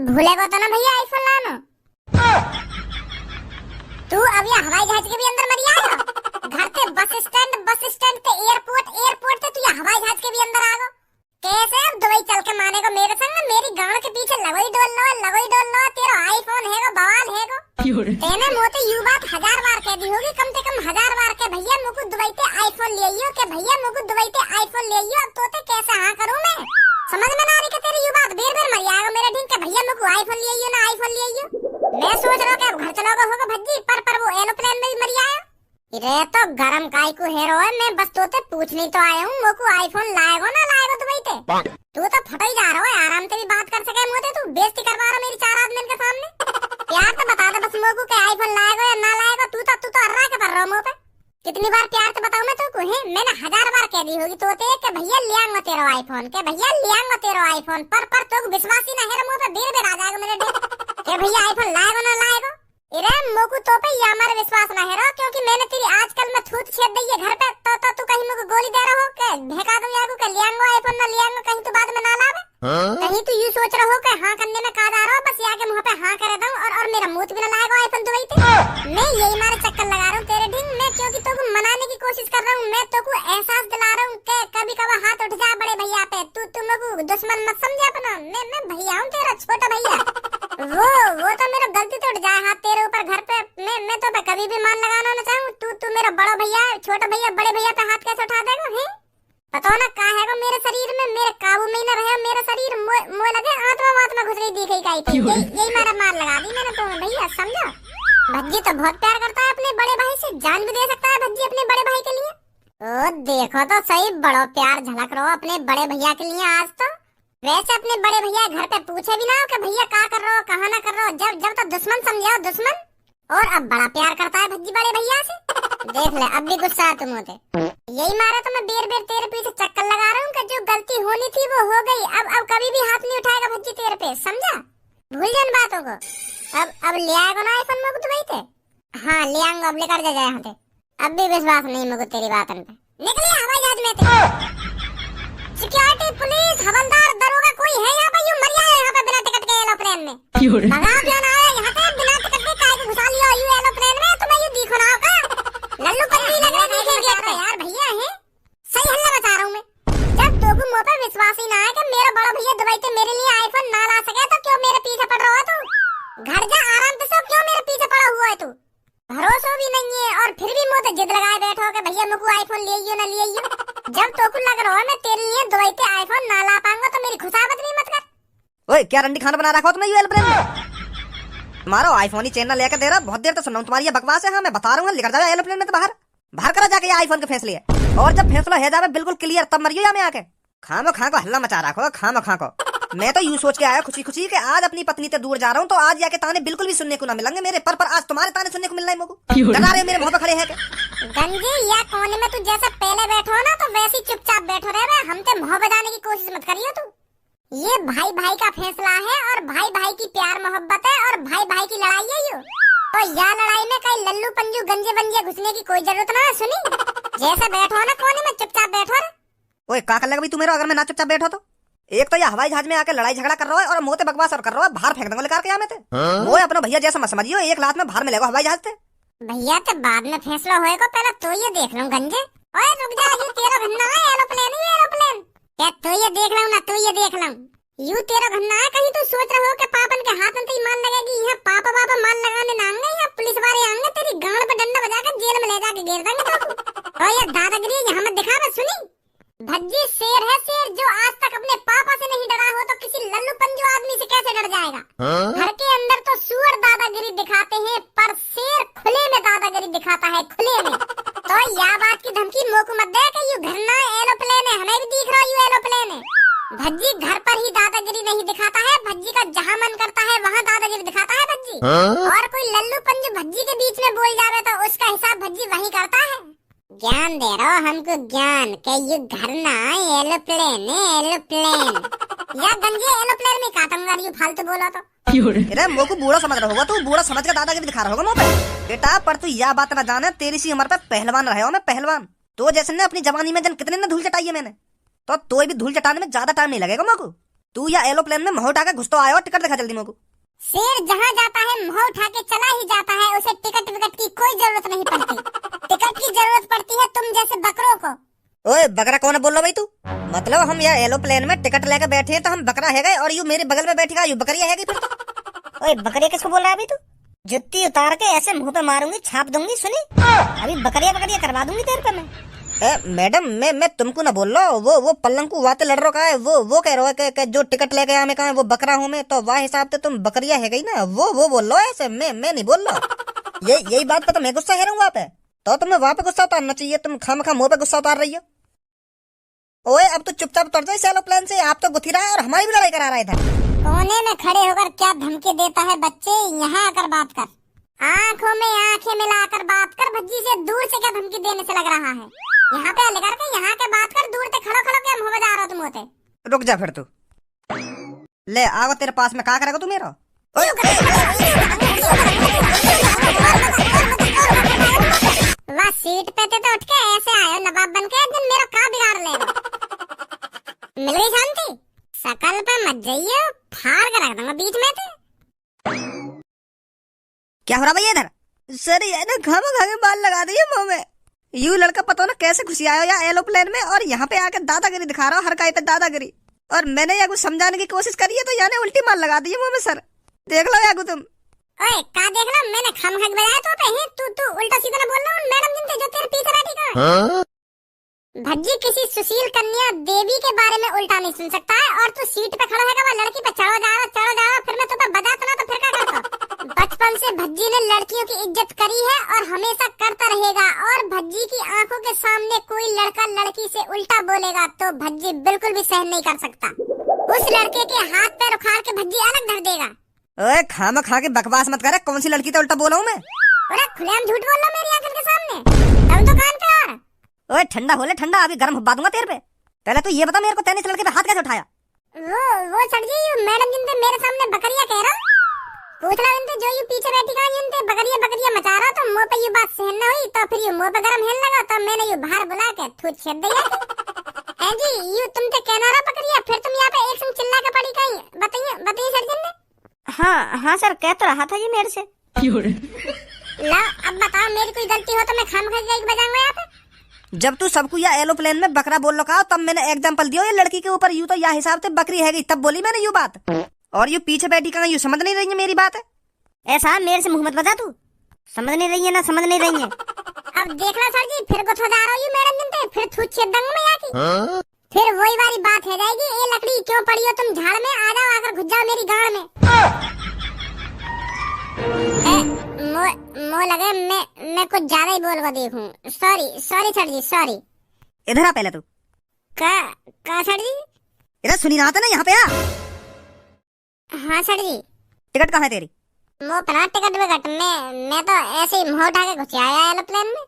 भूले को तो ना भैया आईफोन लानो। तू अब यहाँ हवाई जहाज के भी अंदर मर आएगा। घर से बस स्टैंड से एयरपोर्ट से तू यहाँ हवाई जहाज के भी अंदर आ गो। कैसे अब दुबई चल के माने को मेरे संग मेरी गांड के पीछे लगोई डोल लो तेरा आईफोन है गो बवाल है गो। तेने मोते यू बात 1000 बार कह दी होगी, कम से कम 1000 बार के भैया मुझको दुबई से आईफोन ले आइयो के भैया मुझको दुबई से आईफोन ले आइयो। अब तोते कैसे हाँ करूं मैं, समझ में ना आ रही कि तेरी यू बात बेर मर जाएगा मेरे ढींग के भैया मुझको आईफोन ले आइयो ना आईफोन ले आइयो। मैं सोच रहा हूं कि घर चलाओगे होगा भज्जी पर वो एरोप्लेन में भी मर जाए। रे तो गरम काय को हेरो है, मैं बस तोते पूछने तो आया हूँ मुझको आईफोन लाएगो ना लाएगो दुबई से। तू तो फटा ही जा रहा है, आराम से भी बात कर सके मुझे तू बेइज्जती करवा रहा मेरी 4 आदमी के सामने। प्यार तो बता दे बस मुझको कि आईफोन लाएगो या ना लाएगो। तू तो अर्रा के कर रहा मुंह पे। कितनी बार प्यार से बताऊं मैं तुमको है, मैंने 1000 बार कह दी होगी तोते कि भैया ले आऊंगा तेरा आईफोन के भैया ले आऊंगा तेरा आईफोन पर तो विश्वास ही ना है मुंह पे बेर आ जाएगा मेरे ढेर के भैया आईफोन लाएगो ना लाएगो। इरे मोकू तो पे या हमारे विश्वास ना है क्योंकि मैंने तेरी आजकल में थूत छेद दी है घर पे तो तू कहीं मुझे गोली दे रहा हो के भेका दूं यागू के लियांगो आईफोन ना लियांगो कहीं तू बाद में ना लावे। कहीं तू यूं सोच रहा हो कि हां करने में का जा रहा हो बस आके मुंह पे हां करे दूं और मेरा मुंह भी ना लाएगा आईफोन दुबई पे। मैं यही मारे चक्कर लगा रहा हूं तेरे ढिंग में क्योंकि तुमको मनाने की कोशिश कर रहा हूं। मैं तुमको एहसास दिला रहा हूं कि कभी कभी हाथ उठ जा बड़े भैया पे। तू तुमको दुश्मन मत समझ अपना। मैं भैया हूं तेरा छोटा भैया। वो तो मेरा गलती तो उठ जाए हाथ तेरे ऊपर घर पे। मैं तो पे कभी भी मान लगाना ना चाहूं। तू मेरा बड़ा भैया है, छोटा भैया बड़े भैया पे हाथ कैसे उठा देगा है? पता ना का है मेरे शरीर में, मेरे काबू में ही ना रहे मेरा शरीर। मोए लगे आत्मा घुस रही दिख गई थी। यही मारा मार लगा दी मैंने तो भैया समझा। भज्जी तो बहुत प्यार करता है अपने बड़े भाई से, जान भी दे सकता है भज्जी अपने बड़े भाई के लिए। ओ देखो तो सही बड़ा प्यार झलक रहा अपने बड़े भैया के लिए आज तो। वैसे अपने बड़े भैया घर पे पूछे भी ना हो कि भैया का कर रहे हो कहाँ ना कर रहे हो। जब तो दुश्मन समझाओ दुश्मन। और अब बड़ा प्यार करता है भज्जी बड़े भैया से। देख ले अब भी गुस्सा है तुम होते। यही मारा तो मैं बेर तेरे पीछे चक्कर लगा रहा हूँ कि जो गलती होनी थी वो हो गई। अब कभी भी हाथ नहीं उठाएगा भज्जी तेरे पे, समझा? भूल जान बातों को। अब ले आएगा ना आईफोन मुझको दुबई से? हाँ ले आऊंगा, अब लेकर जा यहाँ से। अब भी विश्वास नहीं मुझको तेरी बात पे। निकलिए हवाई जहाज में थे। सिक्योरिटी पुलिस हवलदार दरोगा कोई है यहाँ पे? यूं मर जाए यहाँ पे बिना टिकट के एरोप्लेन में। भगा क्यों ना आया यहाँ पे बिना टिकट के? काय को घुसा लिया यू एरोप्लेन में? तुम्हें यूं दिखो ना होगा लल्लू पन्नी लग रही है गेट पे। यार भैया है सही हल्ला बचा रहा हूँ मैं। जब तोको मुंह पे विश्वास ही ना है कि मेरा बड़ा भैया दुबई से मेरे लिए आईफोन ना ला सके तो क्यों मेरे पीछे पड़ रहा है तू? घर जा आराम से सो, क्यों मेरे पीछे पड़ा हुआ है तू? भरोसा भी नहीं है और फिर भी मुंह पे जिद लगाए बैठो कि भैया मुझको आईफोन ले आइयो ना ले आइयो। जब तोको लग रहा है मैं तेरे लिए दुबई से आईफोन ना ला पाऊंगा तो मेरी खुशामद भी मत कर। ओए क्या रंडी खाना बना रखा हो तुमने एरोप्लेन में? तुम्हारा आईफोन ही चेन ना लेकर दे रहा, बहुत देर तो सुन रहा हूं तुम्हारी ये बकवास है। हाँ मैं बता रहा हूँ लेकर जाओ एरोप्लेन में तो बाहर करा जाके ये आईफोन के फैसले है। और जब फैसला है जावे बिल्कुल क्लियर तब मरियो या मैं आके खामो खा को हल्ला मचा रखो खामो खा को। मैं तो यूं सोच के आया खुशी खुशी कि आज अपनी पत्नी से दूर जा रहा हूँ तो आज जाके ताने बिल्कुल भी सुनने को ना मिलेंगे मेरे पर आज तुम्हारे ताने सुनने को मिल रहे मुझको। डरा रहे मेरे मुंह पे खड़े हैं क्या? गंजी या कोने में तू जैसे पहले बैठो ना तो वैसे ही चुपचाप बैठो रहे। हम ते मुंह बजाने की कोशिश मत करियो तू। ये भाई भाई का फैसला है और भाई भाई की प्यार मोहब्बत है और भाई भाई की लड़ाई है ये। तो यह लड़ाई में कहीं लल्लू पंजू गंजे बंजे घुसने की कोई जरूरत ना है। सुनी जैसे बैठो ना कोने में चुपचाप बैठो। ओए का कर लगा तू मेरा अगर मैं ना चुपचाप बैठो तो? एक तो ये हवाई जहाज में आके लड़ाई झगड़ा कर रहा है और मोते बकवास और कर रहा है। बाहर फेंक दूंगा लेकर के यहाँ में थे। वो अपना भैया जैसा मत समझियो, एक लात में बाहर मिलेगा हवाई जहाज से। भैया तो बाद में फैसला होएगा, पहले तो ये देख लूं गंजे। ओए रुक जा, ये तेरा घन्ना है एरोप्लेन ही एरोप्लेन। क्या तो ये देख लूं ना तो ये देख लूं यू तेरा घन्ना है। कहीं तू सोच रहा हो कि पापन के हाथ में मान लगेगी? यहाँ पापा मान लगाने ना आएंगे, यहाँ पुलिस वाले आएंगे तेरी गांड पे डंडा बजाकर जेल में ले जाके घेर देंगे तो। और ये दादागिरी यहाँ मत दिखा। बस सुनी भज्जी शेर है शेर, जो आज तक अपने पापा से नहीं डरा हो तो किसी लल्लू पंजू आदमी से कैसे डर जाएगा? घर के अंदर तो सुअर दादागिरी दिखाते हैं पर शेर खुले में दादागिरी दिखाता है, खुले में। तो यह बात की धमकी मोको मत दे कि यू घरना एरोप्लेन है, हमें भी दिख रहा यू एरोप्लेन है। भज्जी घर पर ही दादागिरी नहीं दिखाता है, भज्जी का जहाँ मन करता है वहाँ दादागिरी दिखाता है भज्जी। और कोई लल्लू पंजू भज्जी के बीच में बोल जावे तो उसका हिसाब भज्जी वही करता है। ज्ञान दे रहा हो हमको ज्ञान के ये घर ना एरोप्लेन या गंजे एरोप्लेन में काटूंगा यू फालतू बोला तो। अरे मोको बूढ़ा समझ रहा होगा तू, बूढ़ा समझ कर दादागिरी दिखा रहा होगा मुंह पे। बेटा पर तू यह बात ना जाने तेरी सी उम्र पे पहलवान रहे हो मैं पहलवान। तो जैसे ने अपनी जवानी में जन कितने ने धूल चटाई है मैंने तो भी धूल चटाने में ज्यादा टाइम नहीं लगेगा मोको। तू या एरोप्लेन में मुंह उठा के घुस तो आयो, टिकट दिखा जल्दी मेरे को। शेर जहाँ जाता है मुंह उठा के चला ही जाता है, उसे टिकट विकट की कोई जरूरत नहीं पड़ती। टिकट की जरूरत पड़ती है तुम जैसे बकरों को। ओए बकरा कौन बोल रहा भाई तू? मतलब हम यहाँ एरोप्लेन में टिकट लेकर बैठे हैं तो हम बकरा है गए, और यू मेरे बगल में बैठेगा यू बकरिया है गई फिर तो? ओए बकरिया किसको बोल रहा है अभी तू? जुत्ती उतार के ऐसे मुंह पे मारूंगी, छाप दूंगी, सुनी? अभी बकरिया बकरिया करवा दूंगी तेरे पे मैं। मैडम मैं तुमको ना बोल रहा, वो पल्लंकू वाते लड़ रहा है, वो कह रहा है कि जो टिकट लेके आया मैं कहा वो बकरा हूँ मैं, तो वाह हिसाब से तुम बकरिया है गई ना, वो बोल लो ऐसे, मैं नहीं बोल रहा। यही बात पे तो मैं गुस्सा है रहा हूँ वहाँ पे, तो तुम्हें वहाँ पे गुस्सा उतारना चाहिए, तुम खामखा मुंह पे गुस्सा उतार रही हो। ओए अब तो चुपचाप उतर जाए एरोप्लेन से, आप तो गुथी रहा है और हमारी भी लड़ाई करा रहा था। कोने में खड़े होकर क्या धमकी देता है बच्चे, यहाँ आकर बात कर, आंखों में आंखें मिलाकर बात कर। भज्जी से दूर से क्या धमकी देने से लग रहा है? यहाँ पे लेकर के यहाँ के बात कर, दूर से खड़ो खड़ो क्या मुँह बजा रहा तुम होते? रुक जा फिर तू, ले आओ तेरे पास में, क्या करेगा तू मेरा? वाह सीट पे थे तो उठ के ऐसे आयो नवाब बन के, दिन मेरा का बिगाड़ ले। मिल गई शांति? शकल पे मत जाइए, फाड़ के रख दूंगा बीच में थे। क्या हो रहा भैया इधर? सर ये ना खामा खा के बाल लगा दिए मुंह में। यू लड़का पता ना कैसे खुशी आया या एरोप्लेन में, और यहाँ पे आके दादागिरी दिखा रहा हो, हर काय पे दादागिरी। और मैंने या कुछ समझाने की कोशिश करी है तो याने उल्टी मार लगा दी है मुंह में। सर देख लो यागू तुम। ओए का देख लो, मैंने खम खक बजाया तो पे है, तू उल्टा सीधा ना बोल रहा हूँ। मैडम जिनसे जो तेरे पीछे बैठी का भज्जी किसी सुशील कन्या देवी के बारे में उल्टा नहीं सुन सकता है, और तू सीट पे खड़ा है वो लड़की पे चढ़ो जा रहा, फिर मैं तुम्हें बजाता ना तो फिर क्या करता? बचपन से भज्जी ने लड़कियों की इज्जत करी है और हमेशा करता रहेगा, और भज्जी की आंखों के सामने कोई लड़का लड़की से उल्टा बोलेगा तो भज्जी बिल्कुल भी सहन नहीं कर सकता। उस लड़के के हाथ पैर उखाड़ के भज्जी अलग धर देगा। ओए खामा खा के बकवास मत करे, कौन सी लड़की तो उल्टा बोला हूँ मैं? अरे खुलेआम झूठ बोल रहा मेरी आंखों के सामने, तब तो कान पे आ। ओए ठंडा हो ले ठंडा, अभी गर्म हुब्बा दूंगा तेरे पे। पहले तो ये बता मेरे को तैने इस लड़के पे हाथ कैसे उठाया? वो सर जी मैडम जिनसे मेरे सामने बकरिया कह रहा, पूछना इनसे जो यू पीछे बैठी का इनसे बकरिया बकरिया मचा रहा, तो मुंह पे ये बात सहन न हुई तो फिर ये मुंह पे गरम हेल लगा, तो मैंने ये बाहर बुला के थूत छेद दिया। जी यू तुमसे कहना रहा बकरिया, फिर तुम यहाँ पे एक संग चिल्ला के पड़ी कहीं, बताइए सर जी ने। हाँ सर कह तो रहा था जी मेरे से। ला अब बताओ मेरी कोई गलती हो तो मैं खाम खा के बजाऊंगा यहाँ पे? जब तू सबको या एरोप्लेन में बकरा बोल रखा तब मैंने एग्जांपल दिया ये लड़की के ऊपर, यू तो या हिसाब से बकरी है गई, तब बोली मैंने यू बात। और यू पीछे बैठी कहाँ, यू समझ नहीं रही है मेरी बात है? ऐसा मेरे से मुंह मत बजा, तू समझ नहीं रही है ना, समझ नहीं रही है। अब देखना सर जी फिर गुस्सा जा रहा हूँ मैडम जिनसे, फिर थूत छेद दूंगा मैं यहाँ की। फिर वही वाली बात है जाएगी, ये लकड़ी क्यों पड़ी हो तुम झाड़ में, आ जाओ आकर घुस जाओ मेरी गाड़ में। मो लगे मैं कुछ ज्यादा ही बोल को देखूं, सॉरी सर जी सॉरी। इधर आ पहले तू। का सर जी? इधर सुनी रहा था ना, यहाँ पे आ। हाँ सर जी। टिकट कहाँ है तेरी? वो पना टिकट विकट मैं तो ऐसे ही मुंह उठा के घुस आया एरोप्लेन में।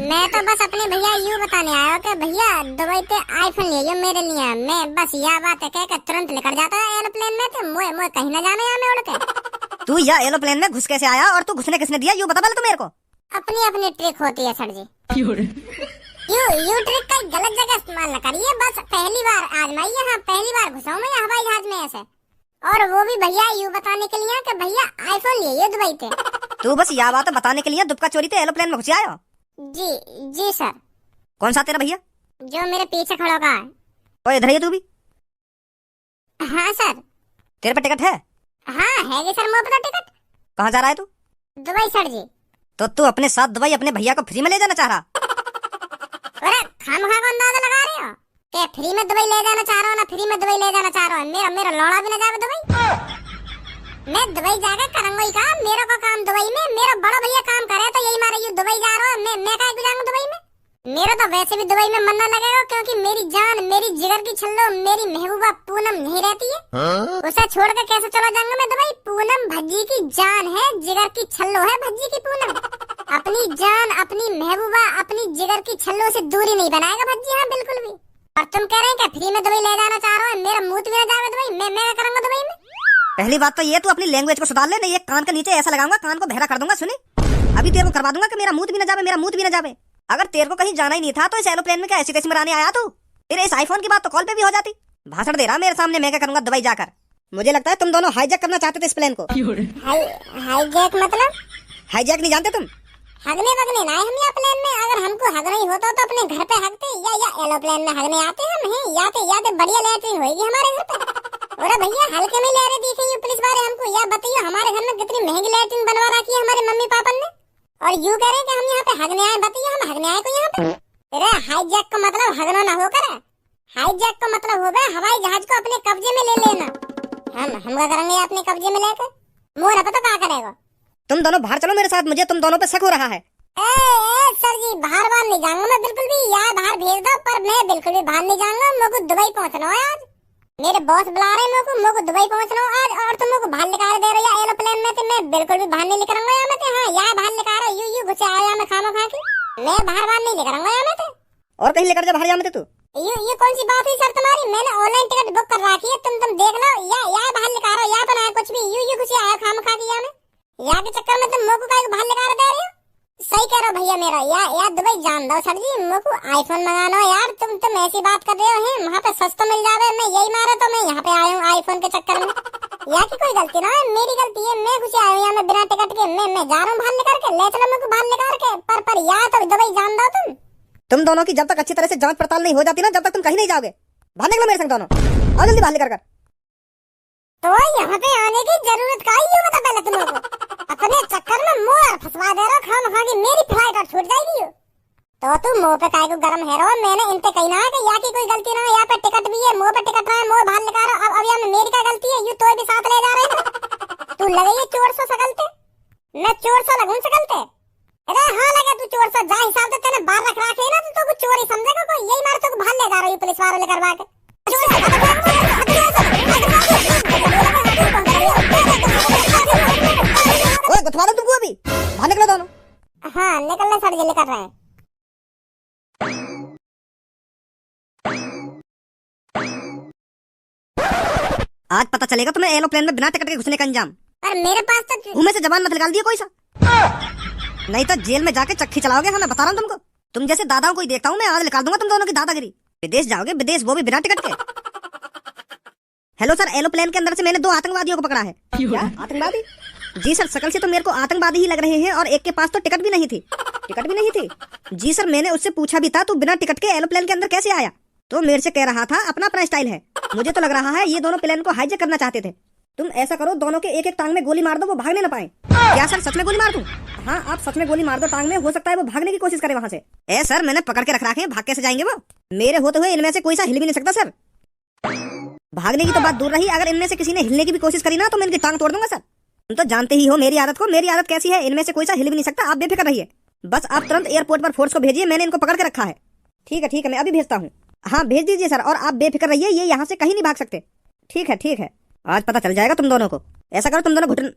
मैं तो बस अपने भैया यूँ बताने आया कि भैया दुबई पे आईफोन ले लो मेरे लिए, मैं बस यह बात है कह तुरंत लेकर जाता है एरोप्लेन में, तो मोए कहीं न जाने यहाँ में उड़ के। तू या एरोप्लेन में घुस कैसे आया, और तू घुसने किसने दिया, यू बता पहले तू मेरे को। अपनी ट्रिक होती है सर जी। यू ट्रिक का गलत जगह इस्तेमाल न करिए, बस पहली बार आजमाइए। हाँ पहली बार घुसाऊं मैं हवाई जहाज में ऐसे, और वो भी भैया यू बताने के लिए कि भैया आईफोन ले दुबई पे। तू बस यह बात बताने के लिए दुबका चोरी थे एरोप्लेन में घुस आया? जी सर। कौन सा तेरा भैया? जो मेरे पीछे खड़ा का है। और इधर ही तू भी? हाँ सर। तेरे पे टिकट है? हाँ है सर, मुझे पता टिकट। कहाँ जा रहा है तू? दुबई सर जी। तो तू अपने साथ दुबई अपने भैया को फ्री में ले जाना चाह रहा? अरे खामखा को अंदाजा लगा रहे हो कि फ्री में दुबई ले जाना चाह रहा हूँ ना, फ्री में दुबई ले जाना चाह रहा हूँ? मेरा लौड़ा भी ना जावे दुबई। मैं दुबई जाकर करूंगा ही काम, मेरा को काम दुबई में, मेरा बड़ा भैया काम करे तो यही मारे यू दुबई जा रहा है, मैं काहे को जाऊंगा दुबई में? मेरा तो वैसे भी दुबई में मन न लगेगा, क्योंकि मेरी जान मेरी जिगर की छल्लो मेरी महबूबा पूनम नहीं रहती है। उसे छोड़ के कैसे चला जाऊंगा मैं दुबई? पूनम भज्जी की जान है, जिगर की छल्लो है भज्जी की पूनम। अपनी जान अपनी महबूबा अपनी जिगर की छल्लो से दूरी नहीं बनाएगा भज्जी, हाँ बिल्कुल भी। और तुम कह रहे हैं कि फ्री में दुबई ले जाना चाह रहा हूँ, मेरा मुंह भी ना जावे दुबई, मैं करूंगा दुबई में? पहली बात तो ये तू अपनी लैंग्वेज को सुधार ले, नहीं ये कान के नीचे ऐसा लगाऊंगा कान को बहरा कर दूंगा। सुनी अभी तेरे को करवा दूंगा कि मेरा मुंह भी ना जावे, मेरा मुंह भी ना जावे। अगर तेरे को कहीं जाना ही नहीं था तो इस एरोप्लेन में क्या ऐसी कैसी मराने आया तू? तेरे इस आईफोन की बात तो कॉल पे भी हो जाती। भाषण दे रहा मेरे सामने, मैं क्या करूंगा दुबई जाकर। मुझे लगता है तुम दोनों हाईजैक करना चाहते थे इस प्लेन को। हाईजैक मतलब? हाईजैक नहीं जानते तुम? हगने वगने ना हम यहाँ प्लेन में। अगर हमको हगना ही होता तो अपने घर पे हगते, या एरोप्लेन में हगने आते हम हैं। याते बढ़िया लैट्रिन होगी हमारे घर पे। और भैया हल्के में लहरें दिख रही पुलिस वाले हमको। या बताइए हमारे घर में कितनी महंगी लैट्रिन बनवा रखी है हमारे मम्मी पापा ने, और यूं कह रहे हैं कि हम यहाँ पे हगने आए। बताइए हम हगने आए को यहाँ पे? अरे हाईजैक का मतलब हगना ना होकर, हाईजैक का मतलब हो गया हवाई जहाज को अपने कब्जे में ले लेना। हम क्या करेंगे अपने कब्जे में लेकर? मोर पता क्या करेगा? तुम दोनों बाहर चलो मेरे साथ, मुझे तुम दोनों पे शक हो रहा है। ए सर जी, बाहर नहीं जाऊंगा मैं बिल्कुल भी। यार बाहर भेज दो, पर मैं बिल्कुल भी बाहर नहीं जाऊंगा। मेरे को दुबई पहुंचना है आज। मेरे बॉस बुला रहे हैं मेरे को दुबई पहुंचना है आज। और तुम मेरे को बाहर निकाल दे रहे हो एरोप्लेन में, तो मैं बिल्कुल भी बाहर नहीं निकलूंगा यहाँ में। हाँ यार बाहर निकाल रहा यू घुसे आया मैं खाना खा के। मैं बाहर नहीं निकलूंगा यहाँ में। और कहीं लेकर जा बाहर जाने तू। ये कौन सी बात हुई सर तुम्हारी? मैंने ऑनलाइन टिकट बुक कर रखी है, तुम देख लो। या बाहर निकाल रहा या तो ना कुछ भी यू घुसे आया खाना खा के यहाँ में। यहाँ के चक्कर में तुम मेरे को बाहर निकाल दे रहे हो। सही कह रहे हो भैया मेरा। यार दुबई जान दो सर जी, मेरे को आईफोन मंगाना है यार। तुम ऐसी बात कर रहे हो वहाँ पे सस्ता मिल जावे। मैं यही मारा तो मैं यहाँ पे आया हूँ आईफोन के चक्कर में। यहाँ की कोई गलती ना है, मेरी गलती है। मैं घुसे आया हूँ यहाँ में बिना टिकट के। मैं जा रहा हूँ बाहर निकाल के। ले चलो मेरे को बाहर निकाल के। पर या तो दुबई जान दो तुम दोनों की जब तक अच्छी तरह से जांच पड़ताल नहीं हो जाती ना, जब तक तुम कहीं नहीं जाओगे। बाहर निकलो मेरे संग दोनों, आओ जल्दी बाहर निकल कर। तो यहाँ पे आने की जरूरत का ही बता पहले तुम लोगों को। अपने चक्कर में मोर फंसवा दे रहा खाम खा के मेरी फ्लाइट और छूट जाएगी। तो तुम मुंह पे काय को गरम है रहो। मैंने इनसे कही ना है कि यहाँ की कोई गलती ना है। यहाँ पे टिकट भी है, मुंह पे टिकट रहा है, मुंह बाहर निकाल रहा। अब यहाँ में मेरी क्या गलती है? यू तो भी साथ ले जा रहे हैं। तू लगे ये चोर सा सकलते, मैं चोर सा लगूं सकलते? अरे हाँ लगा तू चोर सा। जा हिसाब से तेने बाहर रख रखे ना तो चोर ही समझेगा कोई। यही मार तो बाहर ले जा रही पुलिस वालों ने करवा के। ओए गुथवा दो तुमको अभी, बाहर निकलो दोनों। हाँ निकलना सर जल्दी कर रहे हैं। आज पता चलेगा तुम्हें एरोप्लेन में बिना टिकट के घुसने का अंजाम। पर मेरे पास तो मुंह में से जबान मत निकाल दिए कोई सा, नहीं तो जेल में जाके चक्की चलाओगे। हाँ मैं बता रहा हूँ तुमको। तुम जैसे दादाओं को ही देखता हूँ मैं, आज निकाल दूंगा तुम दोनों की दादागिरी। विदेश जाओगे, विदेश वो भी बिना टिकट के। हेलो सर, एरोप्लेन के अंदर से मैंने 2 आतंकवादियों को पकड़ा है। क्या आतंकवादी? जी सर, शकल से तो मेरे को आतंकवादी ही लग रहे हैं, और एक के पास तो टिकट भी नहीं थी। टिकट भी नहीं थी? जी सर, मैंने उससे पूछा भी था तू बिना टिकट के एरोप्लेन के अंदर कैसे आया, तो मेरे से कह रहा था अपना अपना स्टाइल है। मुझे तो लग रहा है ये दोनों प्लेन को हाईजैक करना चाहते थे। तुम ऐसा करो, दोनों के एक टांग में गोली मार दो, वो भागने न पाए। क्या सर सच में गोली मार दूं? हाँ आप सच में गोली मार दो टांग में, हो सकता है वो भागने की कोशिश करे वहाँ से। ए सर, मैंने पकड़ के रख रखे हैं, भाग कैसे जाएंगे वो? मेरे होते हुए इनमें से कोई सा हिल भी नहीं सकता सर। भागने की तो बात दूर रही, अगर इनमें से किसी ने हिलने की भी कोशिश करी ना तो मैं इनकी टांग तोड़ दूंगा सर। तुम तो जानते ही हो मेरी आदत को, मेरी आदत कैसी है। इनमें से कोई सा हिल भी नहीं सकता, आप बेफिक्र रहिए। बस आप तुरंत एयरपोर्ट पर फोर्स को भेजिए, मैंने इनको पकड़ के रखा है। ठीक है, मैं अभी भेजता हूँ। हाँ भेज दीजिए सर, और आप बेफिक्र रहिए, ये यहाँ से कहीं नहीं भाग सकते। ठीक है, आज पता चल जाएगा तुम दोनों को। ऐसा करो तुम दोनों घुटन।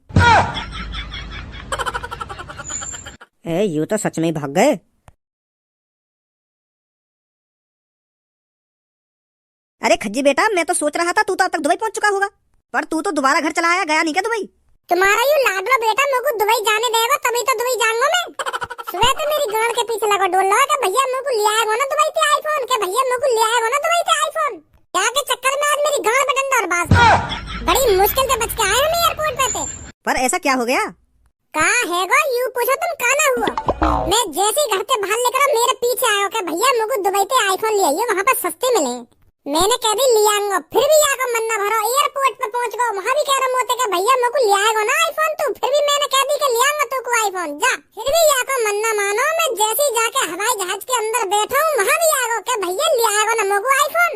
यूं तो सच में ही भाग गए। अरे खज्जी बेटा, मैं तो सोच रहा था तू तो अब तक दुबई पहुंच चुका होगा, पर तू तो दोबारा घर चला आया, गया नहीं क्या दुबई? तुम्हारा यू लाडला बेटा मेरे को दुबई जाने देगा तभी तो दुबई जाऊंगा मैं। सुबह तो मेरी गांड के पीछे लगा डोल रहा है कि भैया मेरे को ले आएगा ना दुबई से आईफोन, के भैया मेरे को ले आएगा ना दुबई से आईफोन। क्या के चक्कर में आज मेरी गांड पे डंडा और बाज। बड़ी मुश्किल से बच के आए हम एयरपोर्ट पे से। पर ऐसा क्या हो गया? कहा है गो यू पूछो तुम काना हुआ। मैं जैसे ही घर से बाहर लेकर मेरे पीछे आया कि भैया मेरे को दुबई से आईफोन ले आइए, वहाँ पर सस्ते मिले। मैंने कह दी ले आऊंगा, फिर भी यहाँ को मन्ना भरो। एयरपोर्ट पे पहुँच गो, वहाँ भी कह रहे होते कि भैया मेरे को ले आएगा ना आईफोन तू, फिर भी मैंने कह दी कि ले आऊंगा तू को आईफोन जा। फिर भी यहाँ को मन्ना मानो, मैं जैसे ही जाके हवाई जहाज के अंदर बैठा हूँ वहाँ भी आएगा कि भैया ले आएगा ना मेरे को आईफोन।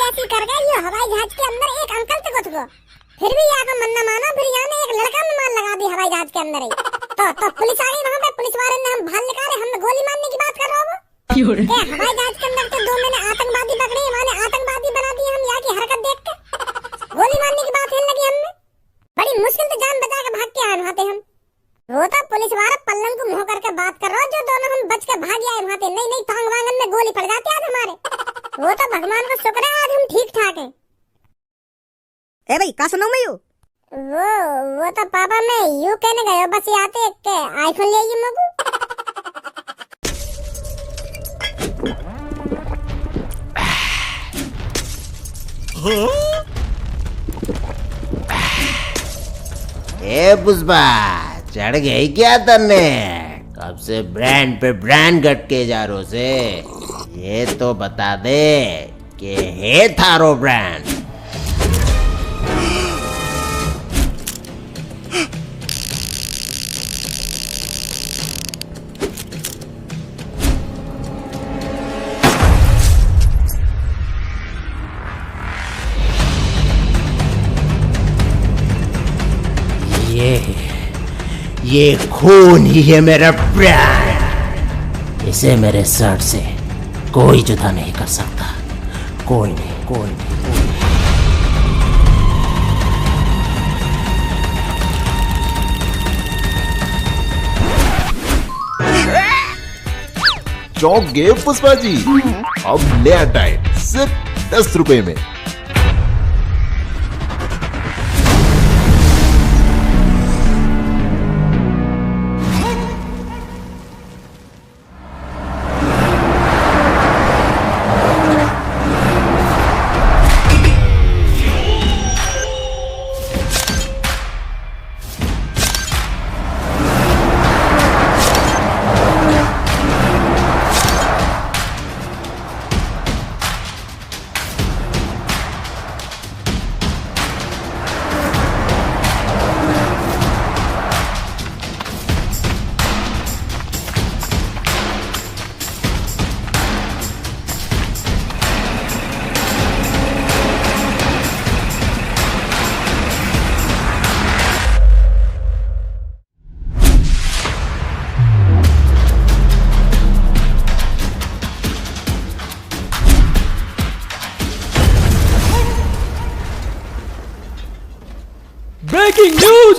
ऐसे कर गए ये हवाई जहाज के अंदर एक अंकल से घुस गो, फिर भी यहाँ का मन्ना मानो। फिर यहाँ ने एक लड़का में मार लगा दी हवाई जहाज के अंदर ही। तो पुलिस आ गई वहाँ पे, पुलिस वाले ने हम बाहर निकाले, हमने गोली मारने की बात कर रहा हूँ। हवाई जहाज के अंदर तो 2 मैंने आतंकवादी पकड़े, मैंने आतंकवादी बना दिए हम यहाँ की हरकत देख के। गोली मारने की बात हिल लगी हमने, बड़ी मुश्किल से जान बचा के भाग के आए वहाँ पे हम। वो तो पुलिस वाला पल्लंग को मुँह करके बात कर रहा हो, जो दोनों हम बच के भाग आए वहाँ पे। नहीं टांग वांगन में गोली पड़ जाती आज हमारे। वो तो भगवान का शुक्र है आज हम ठीक ठाक है। ए भाई का सुनाऊं मैं यू? वो तो पापा मैं यू कहने गए बस आते के आईफोन ले आइए मेरे को। ए पुष्पा, चढ़ गई क्या तन्ने? कब से ब्रांड पे ब्रांड गटके जा रो से? ये तो बता दे कि है थारो ब्रांड। ये खून ही है मेरा ब्रांड। इसे मेरे शर्ट से कोई जुदा नहीं कर सकता। कोई नहीं, कोई नहीं। चौंक गए पुष्पा जी? अब नया टाइम सिर्फ 10 रुपए में। Breaking news!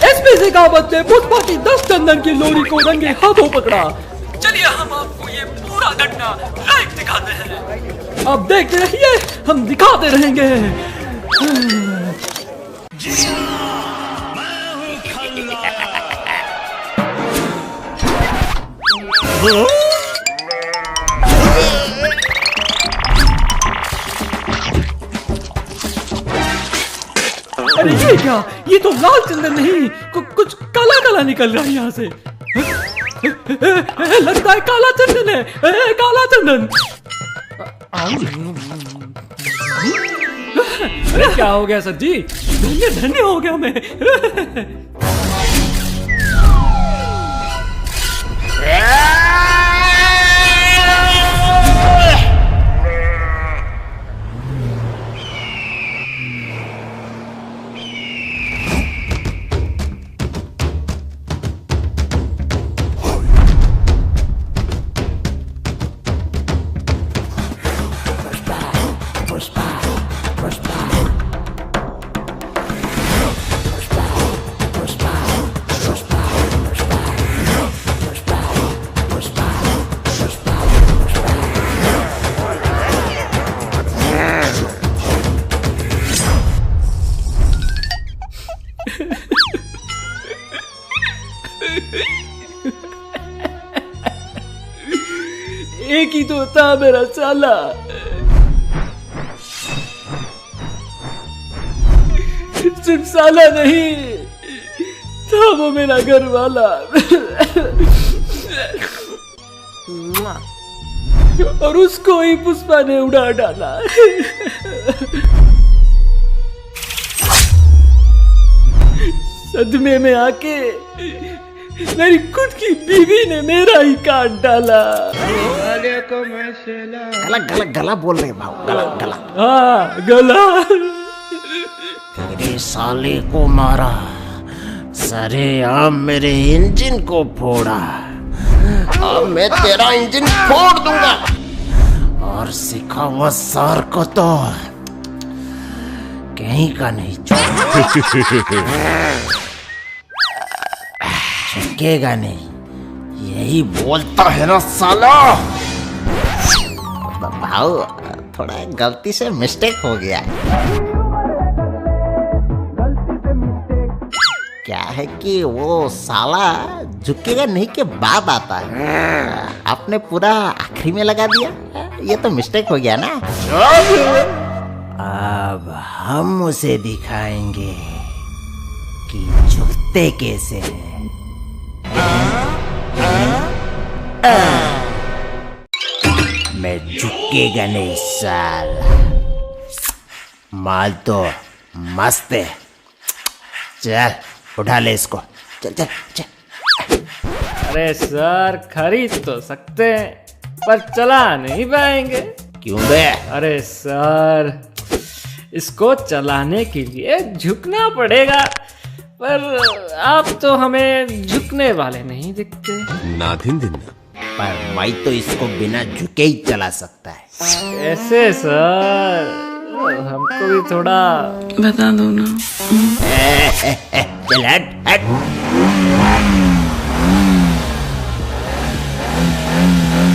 एसपी शेखावत ने पुष्पा की 10 टन की लोरी को रंगे हाथों पकड़ा। चलिए हम आपको ये पूरा घटना लाइव दिखाते हैं। आप देखते रहिए, हम दिखाते रहेंगे। अरे ये क्या? ये तो लाल चंदन नहीं, कुछ काला काला निकल रहा है यहाँ से। लगता है काला चंदन है। काला चंदन। अरे क्या हो गया सर जी? धन्य धन्य हो गया मैं। एक ही तो था मेरा साला। सिर्फ साला नहीं था वो मेरा घर वाला। और उसको ही पुष्पा ने उड़ा डाला। सदमे में आके मेरी खुद की बीवी ने मेरा ही काट डाला। गला गला गला बोल रहे भाव, गला गला। हाँ गला। तेरे साले को मारा, सरे अब मेरे इंजन को फोड़ा। अब मैं तेरा इंजन फोड़ दूंगा और सिखा हुआ सार को तो कहीं का नहीं छुकेगा नहीं। यही बोलता है ना साला। भाव थोड़ा गलती से मिस्टेक हो गया। क्या है कि वो साला झुकेगा नहीं के बाद आता है। आपने पूरा आखिरी में लगा दिया। ये तो मिस्टेक हो गया ना। अब हम उसे दिखाएंगे कि झुकते कैसे हैं। मैं झुकेगा नहीं साला। माल तो मस्त है। चल उठा ले इसको, चल चल चल। अरे सर, खरीद तो सकते हैं पर चला नहीं पाएंगे। क्यों बे? अरे सर, इसको चलाने के लिए झुकना पड़ेगा, पर आप तो हमें झुकने वाले नहीं दिखते। नाथिन दिन पर मैं तो इसको बिना झुके ही चला सकता है। ऐसे सर, हमको भी थोड़ा बता दो ना। चल हट हट।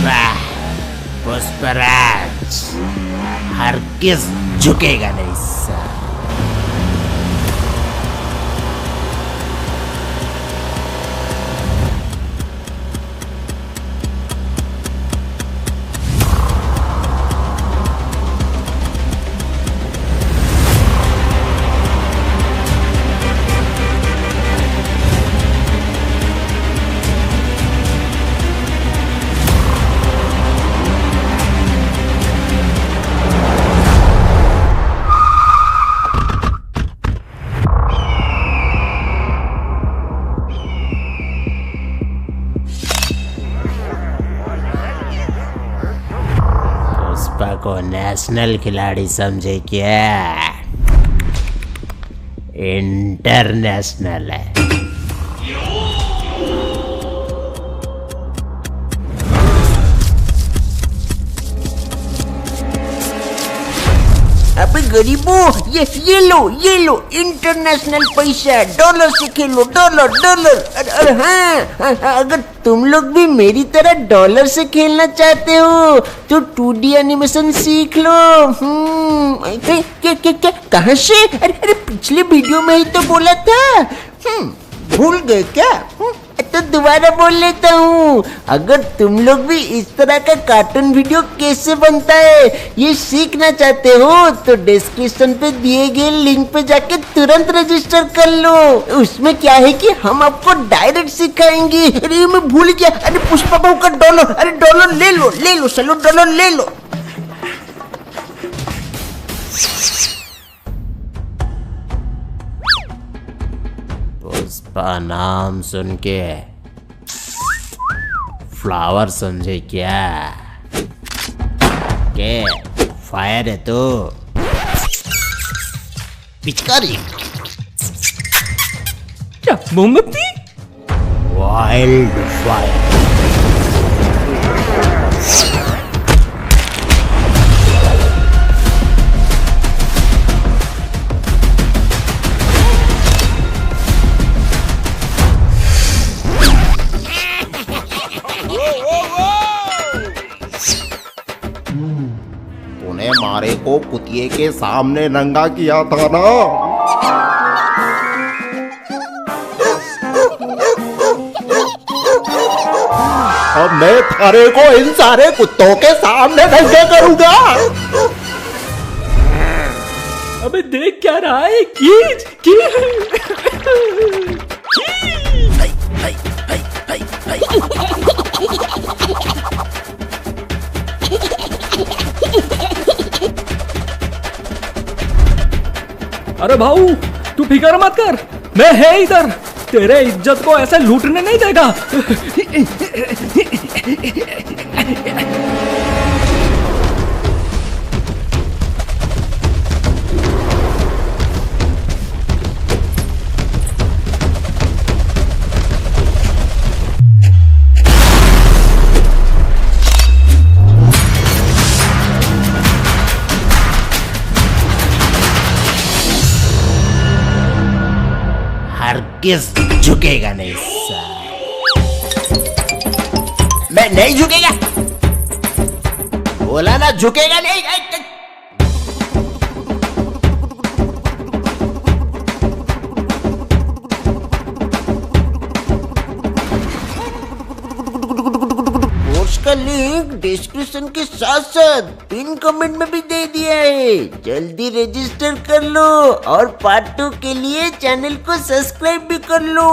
वाह, पुष्पराज हरगिज झुकेगा नहीं सर। पुष्पा को नेशनल खिलाड़ी समझे क्या? इंटरनेशनल है। अबे गरीबों, ये लो इंटरनेशनल पैसा। डॉलर से खेलो, डॉलर डॉलर। अरे हाँ, अगर तुम लोग भी मेरी तरह डॉलर से खेलना चाहते हो तो 2D एनिमेशन सीख लो। क्या कहाँ से? अरे पिछले वीडियो में ही तो बोला था। भूल गए क्या? तो दोबारा बोल लेता हूँ। अगर तुम लोग भी इस तरह का कार्टून वीडियो कैसे बनता है ये सीखना चाहते हो तो डिस्क्रिप्शन पे दिए गए लिंक पे जाके तुरंत रजिस्टर कर लो। उसमें क्या है कि हम आपको डायरेक्ट सिखाएंगे। अरे मैं भूल गया। अरे पुष्पा बहू का डॉलर। अरे डॉलर ले लो चलो, डॉलर ले लो। पुष्पा नाम सुन के फ्लावर समझे क्या? के फायर है तो पिचकारी। क्या मोमबत्ती? Wild fire. तूने मारे को कुतिये के सामने नंगा किया था ना। अब मैं थारे को इन सारे कुत्तों के सामने नंगा करूंगा। अबे देख क्या रहा है? कीच अरे भाऊ, तू फिक्र मत कर, मैं है इधर। तेरे इज्जत को ऐसे लूटने नहीं देगा। हरगिज झुकेगा नहीं साला। मैं नहीं झुकेगा। बोला ना झुकेगा नहीं। उसका लिंक डिस्क्रिप्शन के साथ साथ पिन कमेंट में भी दे दिया है। जल्दी रजिस्टर कर लो और पार्ट 2 के लिए चैनल को सब्सक्राइब भी कर लो।